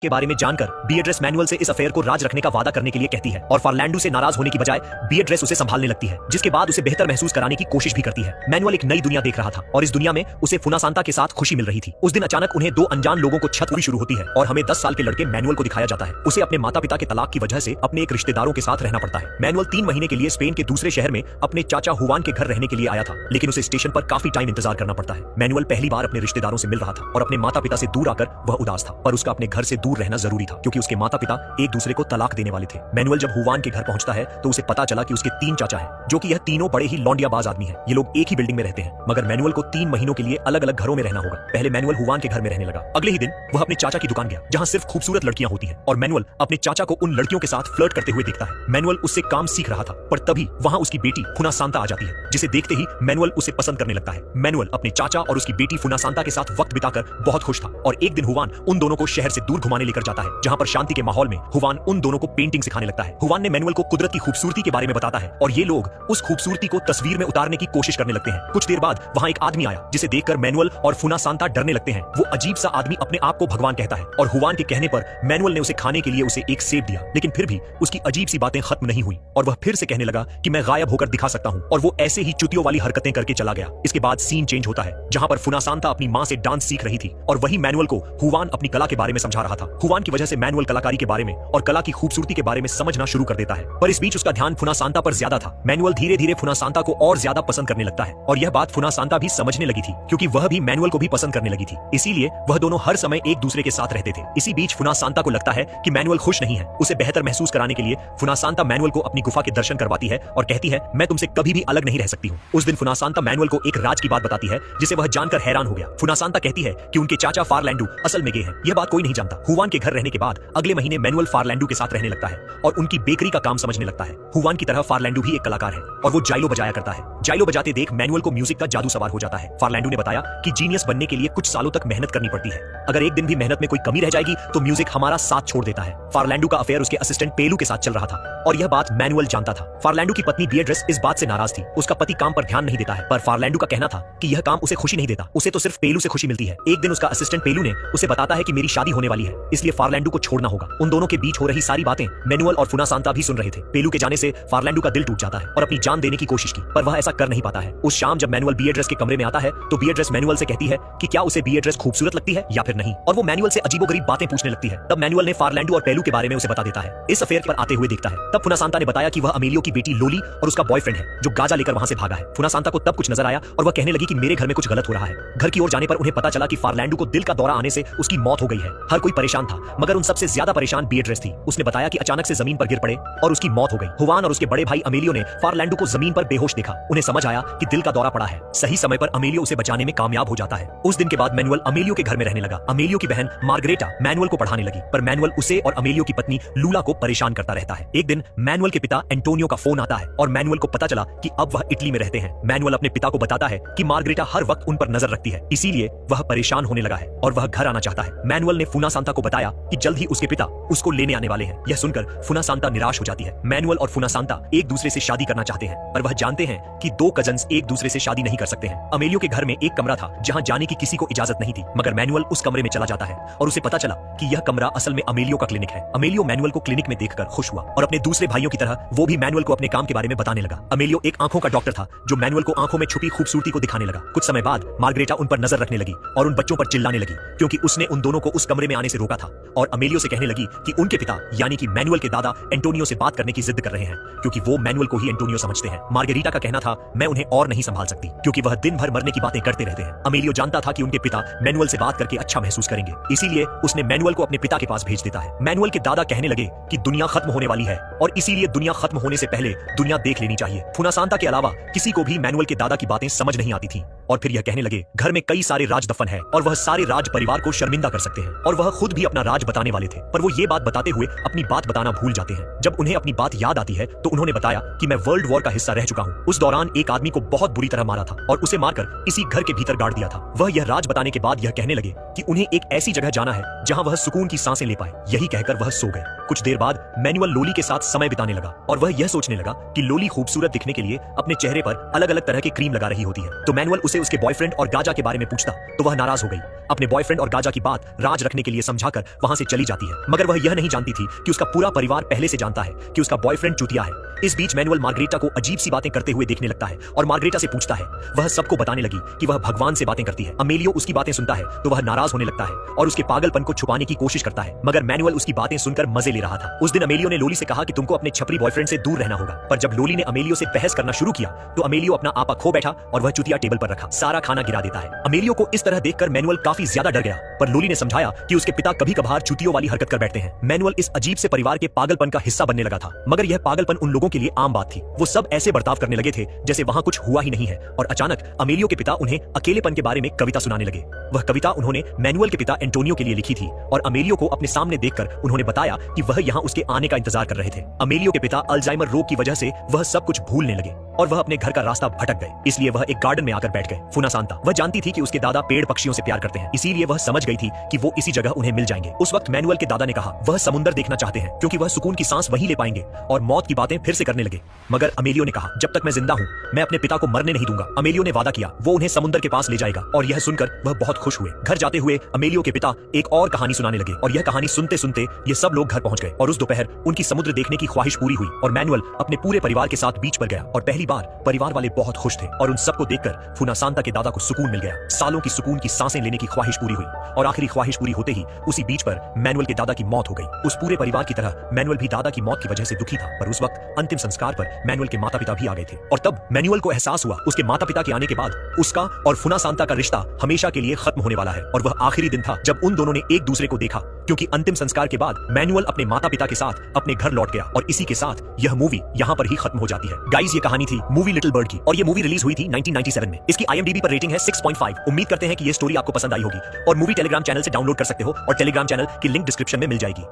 के बारे में जानकर बिएड्रेस मैनुअल से इस अफेयर को राज रखने का वादा करने के लिए कहती है और फार्लैंडो से नाराज होने की बजाय बिएड्रेस उसे संभालने लगती है, जिसके बाद उसे बेहतर महसूस कराने की कोशिश भी करती है। मैनुअल एक नई दुनिया देख रहा था और इस दुनिया में उसे फुनासांता के साथ खुशी मिल रही थी। उस दिन अचानक उन्हें दो अनजान लोगों को छत हुई शुरू होती है और हमें 10 साल के लड़के मैनुअल को दिखाया जाता है। उसे अपने माता पिता के तलाक की वजह से अपने एक रिश्तेदारों के साथ रहना पड़ता है। मैनुअल 3 महीने के लिए स्पेन के दूसरे शहर में अपने चाचा हुआन के घर रहने के लिए आया था, लेकिन उसे स्टेशन पर काफी टाइम इंतजार करना पड़ता है। मैनुअल पहली बार अपने रिश्तेदारों से मिल रहा था और अपने माता पिता से दूर आकर वह उदास था, पर उसका अपने घर से दूर रहना जरूरी था क्योंकि उसके माता पिता एक दूसरे को तलाक देने वाले थे। मैनुअल जब हुआन के घर पहुंचता है तो उसे पता चला कि उसके 3 चाचा हैं, जो कि यह तीनों बड़े ही लौंडियाबाज आदमी हैं। ये लोग एक ही बिल्डिंग में रहते हैं, मगर मैनुअल को 3 महीनों के लिए अलग अलग घरों में रहना होगा। पहले मैनुअल हुआन के घर में रहने लगा। अगले ही दिन वह अपने चाचा की दुकान गया, जहां सिर्फ खूबसूरत लड़कियां होती हैं, और मैनुअल अपने चाचा को उन लड़कियों के साथ फ्लर्ट करते हुए देखता है। मैनुअल उससे काम सीख रहा था, पर तभी वहां उसकी बेटी फुनासांता आ जाती है, जिसे देखते ही मैनुअल उसे पसंद करने लगता है। मैनुअल अपने चाचा और उसकी बेटी फुनासांता के साथ वक्त बिताकर बहुत खुश था और एक दिन हुआन उन दोनों को शहर से दूर घुमाने लेकर जाता है, जहां पर शांति के माहौल में हुआन उन दोनों को पेंटिंग सिखाने लगता है। हुआन ने मैनुअल को कुदरत की खूबसूरती के बारे में बताता है और ये लोग उस खूबसूरती को तस्वीर में उतारने की कोशिश करने लगते हैं। कुछ देर बाद वहां एक आदमी आया, जिसे देखकर मैनुअल और फुनासांता डरने लगते हैं। वो अजीब सा आदमी अपने आप को भगवान कहता है और हुआन के कहने पर मैनुअल ने उसे खाने के लिए उसे एक सेब दिया, लेकिन फिर भी उसकी अजीब सी बातें खत्म नहीं हुई और वह फिर से कहने लगा कि मैं गायब होकर दिखा सकता हूं, और वो ऐसे ही चुतियों वाली हरकतें करके चला गया। इसके बाद सीन चेंज होता है, जहां पर फुनासांता अपनी मां से डांस सीख रही थी और वही मैनुअल को हुआन अपनी कला के बारे में समझा रहा था। हुआन की वजह से मैनुअल कलाकारी के बारे में और कला की खूबसूरती के बारे में समझना शुरू कर देता है, पर इस बीच उसका ध्यान फुनासांता पर ज्यादा था। मैनुअल धीरे धीरे फुनासांता को और ज्यादा पसंद करने लगता है और यह बात फुनासांता भी समझने लगी थी, क्योंकि वह भी मैनुअल को भी पसंद करने लगी थी। इसीलिए वह दोनों हर समय एक दूसरे के साथ रहते थे। इसी बीच फुनासांता को लगता है कि मैनुअल खुश नहीं है। उसे बेहतर महसूस कराने के लिए फुनासांता मैनुअल को अपनी गुफा के दर्शन करवाती है और कहती है, मैं तुमसे कभी भी अलग नहीं रह सकती हूँ। उस दिन फुनासांता मैनुअल को एक राज की बात बताती है, जिसे वह जानकर हैरान हो गया। फुनासांता कहती है कि उनके चाचा फार्लैंडो असल में गे हैं। यह बात कोई नहीं जानता। हुआन के घर रहने के बाद अगले महीने मैनुअल फार्लैंडो के साथ रहने लगता है और उनकी बेकरी का काम समझने लगता है। हुआन की तरह फार्लैंडो भी एक कलाकार है और वो जाइलो बजाया करता है। जाइलो बजाते देख मैनुअल को म्यूजिक का जादू सवार हो जाता है। फार्लैंडो ने बताया कि जीनियस बनने के लिए कुछ सालों तक मेहनत करनी पड़ती है। अगर एक दिन भी मेहनत में कोई कमी रह जाएगी तो म्यूजिक हमारा साथ छोड़ देता है। फार्लैंडो का अफेयर उसके असिस्टेंट पेलू के साथ चल रहा था और यह बात मैनुअल जानता था। फार्लैंडो की पत्नी बिएड्रेस इस बात से नाराज थी। उसका पति काम पर ध्यान नहीं देता है, पर फार्लैंडो का कहना था कि यह काम उसे खुशी नहीं देता, उसे तो सिर्फ पेलू से खुशी मिलती है। एक दिन उसका असिस्टेंट पेलू ने उसे बताता है कि मेरी शादी होने वाली है, इसलिए फार्लैंडो को छोड़ना होगा। उन दोनों के बीच हो रही सारी बातें मैनुअल और फुनासांता भी सुन रहे थे। पेलू के जाने से फार्लैंडो का दिल टूट जाता है और अपनी जान देने की कोशिश की, पर वह ऐसा कर नहीं पाता है। उस शाम जब मैनुअल बिएड्रेस के कमरे में आता है तो बिएड्रेस मैनुअल से कहती है कि क्या उसे बिएड्रेस खूबसूरत लगती है या फिर नहीं, और वो मैनुअल से अजीबोगरीब बातें पूछने लगती है। तब मैनुअल ने फार्लैंडो और पेलू के बारे में उसे बता देता है। इस अफेयर पर आते हुए देखता है। तब फुनासांता ने बताया कि वह अमेलियो की बेटी लोली और उसका बॉयफ्रेंड है, जो गाजा लेकर वहां से भागा है। फुनासांता को तब कुछ नजर आया और वह कहने लगी कि मेरे घर में कुछ गलत हो रहा है। घर की ओर जाने पर उन्हें पता चला कि फार्लैंडो को दिल का दौरा आने से उसकी मौत हो गई है। हर कोई परेशान था, मगर उन सबसे ज्यादा परेशान बिएड्रेस थी। उसने बताया कि अचानक से जमीन पर गिर पड़े और उसकी मौत हो गई। हुआन और उसके बड़े भाई अमेलियो ने फार्लैंडो को जमीन पर बेहोश देखा। उन्हें समझ आया कि दिल का दौरा पड़ा है। सही समय पर अमेलियो उसे बचाने में कामयाब हो जाता है। उस दिन के बाद मैनुअल अमेलियो के घर में रहने लगा। अमेलियो की बहन मार्गरेटा मैनुअल को पढ़ाने लगी, पर मैनुअल उसे और अमेलियो की पत्नी लूला को परेशान करता रहता है। एक दिन मैनुअल के पिता एंटोनियो का फोन आता है और मैनुअल को पता चला कि अब वह इटली में रहते हैं। मैनुअल अपने पिता को बताता है कि मार्गरेटा हर वक्त उन पर नजर रखती है, इसीलिए वह परेशान होने लगा है और वह घर आना चाहता है। मैनुअल ने फुनासांता को बताया कि जल्द ही उसके पिता उसको लेने आने वाले हैं। यह सुनकर फुनासांता निराश हो जाती है। मैनुअल और फुनासांता एक दूसरे से शादी करना चाहते हैं, पर वह जानते हैं कि दो कजन्स एक दूसरे से शादी नहीं कर सकते हैं। अमेलियो के घर में एक कमरा था जहां जाने की किसी को इजाजत नहीं थी, मगर मैनुअल उस कमरे में चला जाता है और उसे पता चला कि यह कमरा असल में अमेलियो का क्लिनिक है। अमेलियो मैनुअल को क्लिनिक में देखकर खुश हुआ और अपने दूसरे भाइयों की तरह वो भी मैनुअल को अपने काम के बारे में बताने लगा। अमेलियो एक आंखों का डॉक्टर था जो मैनुअल को आंखों में छुपी खूबसूरती को दिखाने लगा। कुछ समय बाद मार्गरेटा उन पर नजर रखने लगी और उन बच्चों पर चिल्लाने लगी, क्योंकि उसने उन दोनों को उस कमरे में आने से रोका था, और अमेलियो से कहने लगी कि उनके पिता यानी कि मैनुअल के दादा एंटोनियो से बात करने की जिद कर रहे हैं, क्योंकि वो मैनुअल को ही एंटोनियो समझते हैं। मार्गरेटा का कहना था, मैं उन्हें और नहीं संभाल सकती, क्योंकि वह दिन भर मरने की बातें करते रहते हैं। अमेलियो जानता था कि उनके पिता मैनुअल से बात करके अच्छा महसूस करेंगे, इसीलिए उसने मैनुअल को अपने पिता के पास भेज देता है। मैनुअल के दादा कहने लगे कि दुनिया खत्म होने वाली है और इसीलिए दुनिया खत्म होने से पहले दुनिया देख लेनी चाहिए। फुनासांता के अलावा किसी को भी मैनुअल के दादा की बातें समझ नहीं आती थी, और फिर यह कहने लगे घर में कई सारे राज दफन है और वह सारे राज परिवार को शर्मिंदा कर सकते हैं, और वह खुद भी अपना राज बताने वाले थे, पर वो ये बात बताते हुए अपनी बात बताना भूल जाते हैं। जब उन्हें अपनी बात याद आती है तो उन्होंने बताया कि मैं वर्ल्ड वॉर का हिस्सा रह चुका हूँ। उस दौरान एक आदमी को बहुत बुरी तरह मारा था और उसे मारकर इसी घर के भीतर गाड़ दिया था। वह यह राज बताने के बाद यह कहने लगे कि उन्हें एक ऐसी जगह जाना है जहां वह सुकून की सांसें ले पाए। यही कहकर वह सो गए। कुछ देर बाद मैनुअल लोली के साथ समय बिताने लगा और वह यह सोचने लगा कि लोली खूबसूरत दिखने के लिए अपने चेहरे पर अलग अलग तरह की क्रीम लगा रही होती है। तो मैनुअल उसे उसके बॉयफ्रेंड और गाजा के बारे में पूछता तो वह नाराज हो गई। अपने बॉयफ्रेंड और गाजा की बात राज रखने के लिए समझाकर दिखाकर वहां से चली जाती है। मगर वह यह नहीं जानती थी कि उसका पूरा परिवार पहले से जानता है कि उसका बॉयफ्रेंड चूतिया है। इस बीच मैनुअल मार्गरेटा को अजीब सी बातें करते हुए देखने लगता है और मार्गरेटा से पूछता है। वह सबको बताने लगी कि वह भगवान से बातें करती है। अमेलियो उसकी बातें सुनता है तो वह नाराज होने लगता है और उसके पागलपन को छुपाने की कोशिश करता है, मगर मैनुअल उसकी बातें सुनकर मजे ले रहा था। उस दिन अमेलियो ने लोली से कहा कि तुमको अपने छपरी बॉयफ्रेंड से दूर रहना होगा, पर जब लोली ने अमेलियो से बहस करना शुरू किया तो अमेलियो अपना आपा खो बैठा और वह चुतिया टेबल पर रखा सारा खाना गिरा देता है। अमेलियो को इस तरह देखकर मैनुअल काफी ज्यादा डर गया, पर लोली ने समझाया कि उसके पिता कभी कभार चुतियों वाली हरकत कर बैठते हैं। मैनुअल इस अजीब से परिवार के पागलपन का हिस्सा बनने लगा था, मगर यह पागलपन उन लोगों के लिए आम बात थी। वो सब ऐसे बर्ताव करने लगे थे जैसे वहां कुछ हुआ ही नहीं है, और अचानक अमेलियो के पिता उन्हें अकेलेपन के बारे में कविता सुनाने लगे। वह कविता उन्होंने मैनुअल के पिता एंटोनियो के लिए लिखी थी और अमेलियो को अपने सामने देखकर उन्होंने बताया कि वह यहाँ उसके आने का इंतजार कर रहे थे। अमेलियो के पिता अल्जाइमर रोग की वजह से वह सब कुछ भूलने लगे और वह अपने घर का रास्ता भटक गए, इसलिए वह एक गार्डन में आकर बैठ गए। फुनासांता वह जानती थी कि उसके दादा पेड़ पक्षियों से प्यार करते हैं, इसीलिए वह समझ गई थी कि वो इसी जगह उन्हें मिल जाएंगे। उस वक्त मैनुअल के दादा ने कहा वह समुंदर देखना चाहते हैं क्योंकि वह सुकून की सांस वहीं ले पाएंगे, और मौत की बातें फिर से करने लगे। मगर अमेलियो ने कहा जब तक मैं जिंदा हूँ मैं अपने पिता को मरने नहीं दूंगा। अमेलियो ने वादा किया वो उन्हें समुंदर के पास ले जाएगा, और यह सुनकर वह बहुत खुश हुए। घर जाते हुए अमेलियो के पिता एक और कहानी सुनाने लगे, और यह कहानी सुनते सुनते ये सब लोग घर पहुंच गए, और उस दोपहर उनकी समुद्र देखने की ख्वाहिश पूरी हुई और मैनुअल अपने पूरे परिवार के साथ बीच पर गया, और पहली बार परिवार वाले बहुत खुश थे और उन सबको देखकर फुनासांता के दादा को सुकून मिल गया। सालों की सुकून की सांसें लेने की ख्वाहिश पूरी हुई, और आखिरी ख्वाहिश पूरी होते ही उसी बीच पर मैनुअल के दादा की मौत हो गई। उस पूरे परिवार की तरह मैनुअल भी दादा की मौत की वजह से दुखी था, पर उस वक्त अंतिम संस्कार पर मैनुअल के माता पिता भी आ गए थे, और तब मैनुअल को एहसास हुआ उसके माता पिता के आने के बाद उसका और फुनासांता का रिश्ता हमेशा के लिए खत्म होने वाला है। और वह आखिरी दिन था जब उन दोनों ने एक दूसरे को देखा, क्योंकि अंतिम संस्कार के बाद मैनुअल अपने माता पिता के साथ अपने घर लौट गया, और इसी के साथ यह मूवी यहाँ पर ही खत्म हो जाती है। गाइस, ये कहानी थी मूवी लिटिल बर्ड की, और ये मूवी रिलीज हुई थी 1997 में। इसकी IMDb पर रेटिंग है 6.5। उम्मीद करते हैं कि ये स्टोरी आपको पसंद आई होगी, और मूवी टेलीग्राम चैनल से डाउनलोड कर सकते हो, और टेलीग्राम चैनल की लिंक डिस्क्रिप्शन में मिल जाएगी।